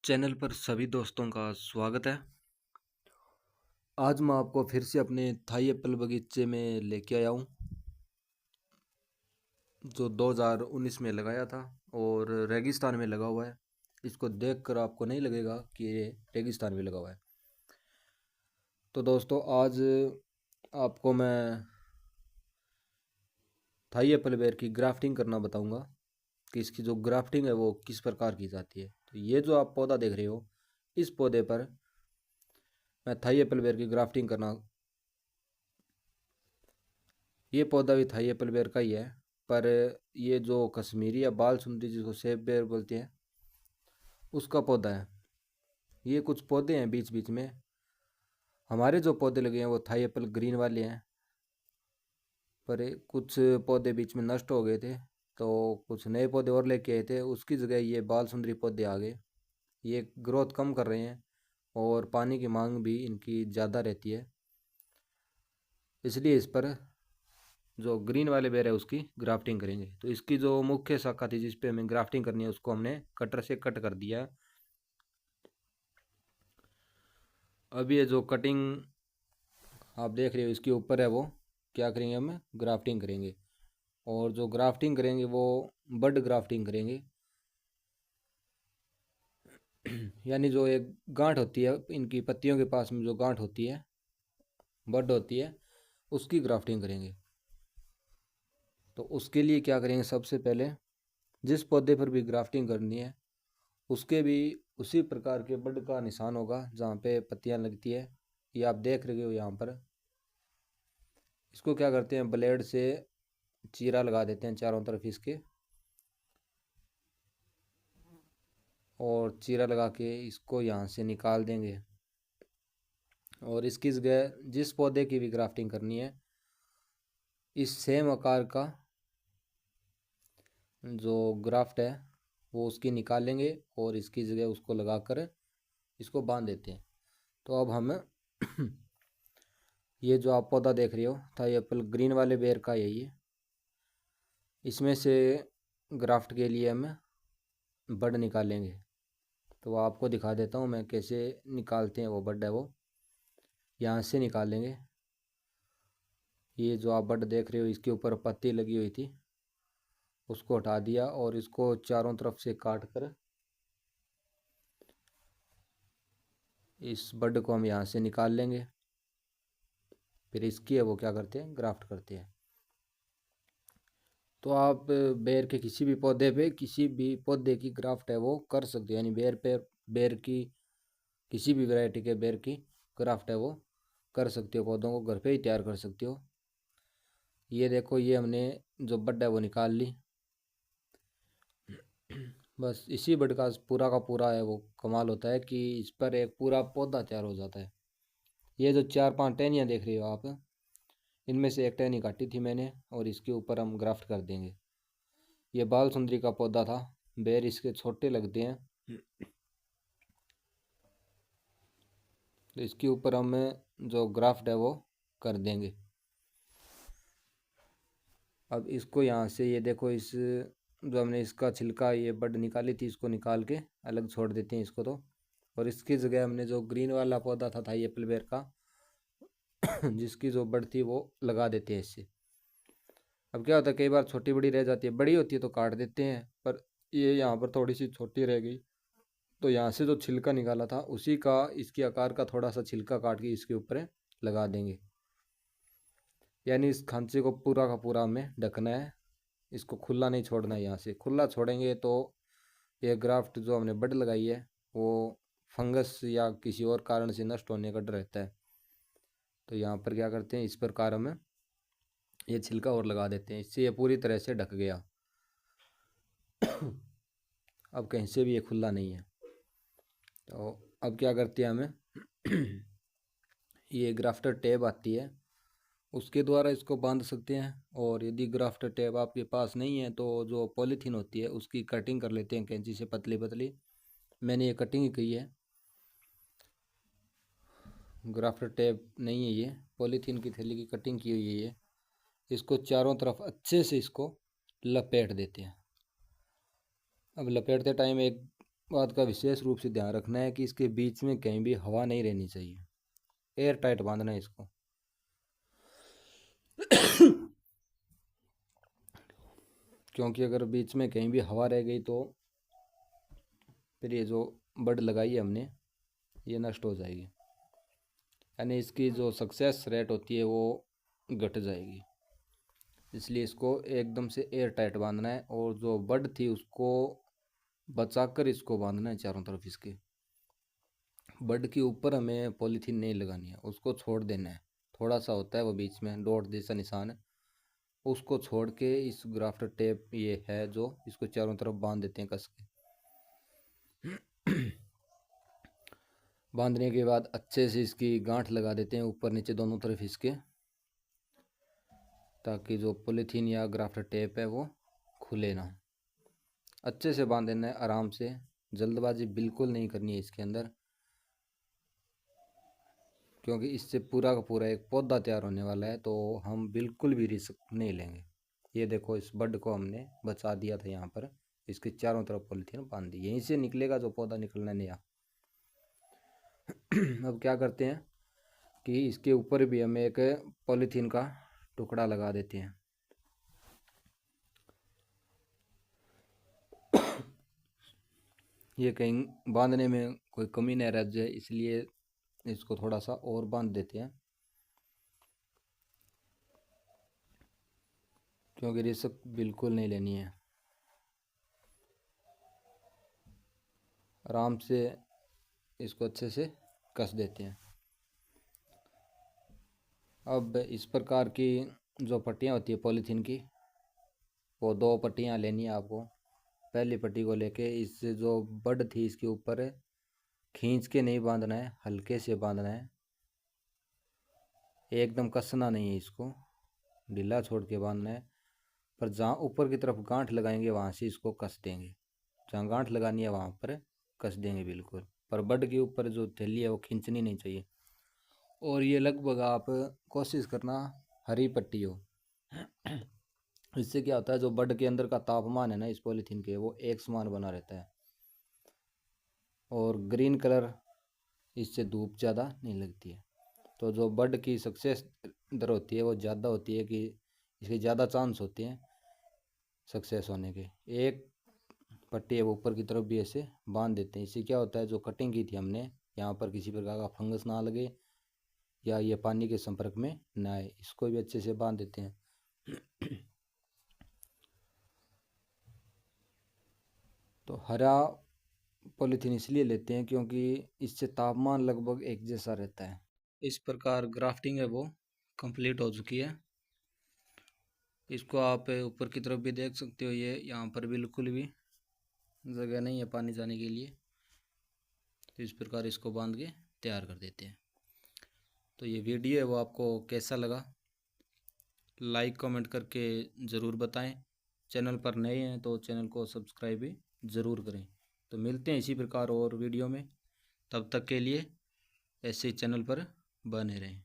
Channel पर सभी दोस्तों का स्वागत है। आज मैं आपको फिर से अपने थाई एप्पल बगीचे में लेके आया हूँ, जो 2019 में लगाया था और रेगिस्तान में लगा हुआ है। इसको देखकर आपको नहीं लगेगा कि ये रेगिस्तान में लगा हुआ है। तो दोस्तों, आज आपको मैं थाई एप्पल बेर की ग्राफ्टिंग करना बताऊंगा कि इसकी जो ग्राफ्टिंग है वो किस प्रकार की जाती है। तो ये जो आप पौधा देख रहे हो, इस पौधे पर मैं थाई एप्पल बेर की ग्राफ्टिंग करना। ये पौधा भी थाई एप्पल बेर का ही है, पर ये जो कश्मीरी या बाल सुंदरी जिसको सेब बेर बोलते हैं, उसका पौधा है। ये कुछ पौधे हैं बीच बीच में। हमारे जो पौधे लगे हैं वो थाई एप्पल ग्रीन वाले हैं, पर कुछ पौधे बीच में नष्ट हो गए थे, तो कुछ नए पौधे और लेके आए थे। उसकी जगह ये बाल सुंदरी पौधे आ गए। ये ग्रोथ कम कर रहे हैं और पानी की मांग भी इनकी ज़्यादा रहती है, इसलिए इस पर जो ग्रीन वाले बेर है उसकी ग्राफ्टिंग करेंगे। तो इसकी जो मुख्य शाखा थी जिस पे हमें ग्राफ्टिंग करनी है, उसको हमने कटर से कट कर दिया। अब ये जो कटिंग आप देख रहे हो इसके ऊपर है, वो क्या करेंगे, हम ग्राफ्टिंग करेंगे। और जो ग्राफ्टिंग करेंगे वो बड ग्राफ्टिंग करेंगे। यानी जो एक गांठ होती है इनकी पत्तियों के पास में, जो गांठ होती है, बड होती है, उसकी ग्राफ्टिंग करेंगे। तो उसके लिए क्या करेंगे, सबसे पहले जिस पौधे पर भी ग्राफ्टिंग करनी है उसके भी उसी प्रकार के बड का निशान होगा जहाँ पे पत्तियां लगती है। ये आप देख रहे हो यहाँ पर। इसको क्या करते हैं, ब्लेड से चीरा लगा देते हैं चारों तरफ इसके, और चीरा लगा के इसको यहाँ से निकाल देंगे। और इसकी जगह जिस पौधे की भी ग्राफ्टिंग करनी है, इस सेम आकार का जो ग्राफ्ट है वो उसकी निकाल लेंगे और इसकी जगह उसको लगाकर इसको बांध देते हैं। तो अब हम ये जो आप पौधा देख रहे हो थाई एप्पल ग्रीन वाले बेर का, यही है। इसमें से ग्राफ्ट के लिए हम बड निकालेंगे। तो आपको दिखा देता हूँ मैं कैसे निकालते हैं। वो बड है वो यहाँ से निकालेंगे। ये जो आप बड देख रहे हो इसके ऊपर पत्ती लगी हुई थी, उसको हटा दिया और इसको चारों तरफ से काट कर इस बड को हम यहाँ से निकाल लेंगे। फिर इसकी है वो क्या करते हैं, ग्राफ्ट करते हैं। तो आप बेर के किसी भी पौधे पे किसी भी पौधे की ग्राफ्ट है वो कर सकते हो। यानी बेर पे बेर की किसी भी वैरायटी के बेर की ग्राफ्ट है वो कर सकते हो, पौधों को घर पे ही तैयार कर सकते हो। ये देखो, ये हमने जो बड है वो निकाल ली। बस इसी बड का पूरा है वो कमाल होता है कि इस पर एक पूरा पौधा तैयार हो जाता है। ये जो 4-5 टहनियाँ देख रही हो आप, इनमें से एक टहनी काटी थी मैंने और इसके ऊपर हम ग्राफ्ट कर देंगे। ये बाल सुंदरी का पौधा था, बेर इसके छोटे लगते हैं, तो इसके ऊपर हम जो ग्राफ्ट है वो कर देंगे। अब इसको यहाँ से ये देखो, इस जो हमने इसका छिलका ये बड निकाली थी इसको निकाल के अलग छोड़ देते हैं इसको। तो और इसकी जगह हमने जो ग्रीन वाला पौधा था ये एप्पल बेर का जिसकी जो बड थी वो लगा देते हैं इससे। अब क्या होता है, कई बार छोटी बड़ी रह जाती है, बड़ी होती है तो काट देते हैं, पर ये यहाँ पर थोड़ी सी छोटी रह गई, तो यहाँ से जो छिलका निकाला था उसी का इसके आकार का थोड़ा सा छिलका काट के इसके ऊपर लगा देंगे। यानी इस खांचे को पूरा का पूरा हमें ढकना है, इसको खुला नहीं छोड़ना है। यहाँ से खुला छोड़ेंगे तो ये ग्राफ्ट जो हमने बड लगाई है वो फंगस या किसी और कारण से नष्ट होने का डर रहता है। तो यहाँ पर क्या करते हैं, इस प्रकार हम ये छिलका और लगा देते हैं, इससे ये पूरी तरह से ढक गया। अब कहीं से भी ये खुला नहीं है। तो अब क्या करते हैं, हमें ये ग्राफ्टर टेप आती है उसके द्वारा इसको बांध सकते हैं। और यदि ग्राफ्टर टेप आपके पास नहीं है तो जो पॉलीथीन होती है उसकी कटिंग कर लेते हैं कैंची से, पतली पतली। मैंने ये कटिंग ही की है, ग्राफ्टर टेप नहीं है, ये पॉलीथीन की थैली की कटिंग की हुई है ये। इसको चारों तरफ अच्छे से इसको लपेट देते हैं। अब लपेटते टाइम एक बात का विशेष रूप से ध्यान रखना है कि इसके बीच में कहीं भी हवा नहीं रहनी चाहिए, एयर टाइट बांधना है इसको। क्योंकि अगर बीच में कहीं भी हवा रह गई तो फिर ये जो बड लगाई है हमने ये नष्ट हो जाएगी, यानी इसकी जो सक्सेस रेट होती है वो घट जाएगी। इसलिए इसको एकदम से एयर टाइट बांधना है, और जो बड थी उसको बचाकर इसको बांधना है चारों तरफ। इसके बड के ऊपर हमें पॉलीथीन नहीं लगानी है, उसको छोड़ देना है। थोड़ा सा होता है वो बीच में डॉट जैसा निशान है, उसको छोड़ के इस ग्राफ्टर टेप ये है जो इसको चारों तरफ बांध देते हैं कस के। बांधने के बाद अच्छे से इसकी गांठ लगा देते हैं ऊपर नीचे दोनों तरफ इसके, ताकि जो पॉलीथीन या ग्राफ्टर टेप है वो खुले ना। अच्छे से बांध देना है आराम से, जल्दबाजी बिल्कुल नहीं करनी है इसके अंदर, क्योंकि इससे पूरा का पूरा एक पौधा तैयार होने वाला है, तो हम बिल्कुल भी रिस्क नहीं लेंगे। ये देखो इस बड को हमने बचा दिया था, यहाँ पर इसके चारों तरफ पॉलीथीन बांध दी, यहीं से निकलेगा जो पौधा निकलना नया। अब क्या करते हैं कि इसके ऊपर भी हम एक पॉलीथीन का टुकड़ा लगा देते हैं। ये कहीं बांधने में कोई कमी नहीं रह जाए, इसलिए इसको थोड़ा सा और बांध देते हैं, क्योंकि रिस्क बिल्कुल नहीं लेनी है। आराम से इसको अच्छे से कस देते हैं। अब इस प्रकार की जो पट्टियाँ होती है पॉलीथीन की, वो 2 पट्टियाँ लेनी है आपको। पहली पट्टी को लेके इस जो बड थी इसके ऊपर खींच के नहीं बांधना है, हल्के से बांधना है, एकदम कसना नहीं है, इसको ढीला छोड़ के बांधना है। पर जहाँ ऊपर की तरफ गांठ लगाएंगे वहाँ से इसको कस देंगे, जहाँ गांठ लगानी है वहाँ पर कस देंगे बिल्कुल। पर बड के ऊपर जो थैली है वो खींचनी नहीं चाहिए। और ये लगभग आप कोशिश करना हरी पट्टी हो। इससे क्या होता है, जो बड के अंदर का तापमान है ना इस पॉलीथीन के, वो एक समान बना रहता है। और ग्रीन कलर, इससे धूप ज़्यादा नहीं लगती है, तो जो बड की सक्सेस दर होती है वो ज़्यादा होती है, कि इसके ज़्यादा चांस होते हैं सक्सेस होने के। एक पट्टी है वो ऊपर की तरफ भी ऐसे बांध देते हैं। इससे क्या होता है, जो कटिंग की थी हमने यहाँ पर किसी प्रकार का फंगस ना लगे या ये पानी के संपर्क में ना आए, इसको भी अच्छे से बांध देते हैं। तो हरा पॉलीथीन इसलिए लेते हैं क्योंकि इससे तापमान लगभग एक जैसा रहता है। इस प्रकार ग्राफ्टिंग है वो कंप्लीट हो चुकी है। इसको आप ऊपर की तरफ भी देख सकते हो, ये यहाँ पर बिल्कुल भी जगह नहीं है पानी जाने के लिए। तो इस प्रकार इसको बांध के तैयार कर देते हैं। तो ये वीडियो है वो आपको कैसा लगा, लाइक कमेंट करके ज़रूर बताएं। चैनल पर नए हैं तो चैनल को सब्सक्राइब भी ज़रूर करें। तो मिलते हैं इसी प्रकार और वीडियो में, तब तक के लिए ऐसे चैनल पर बने रहें।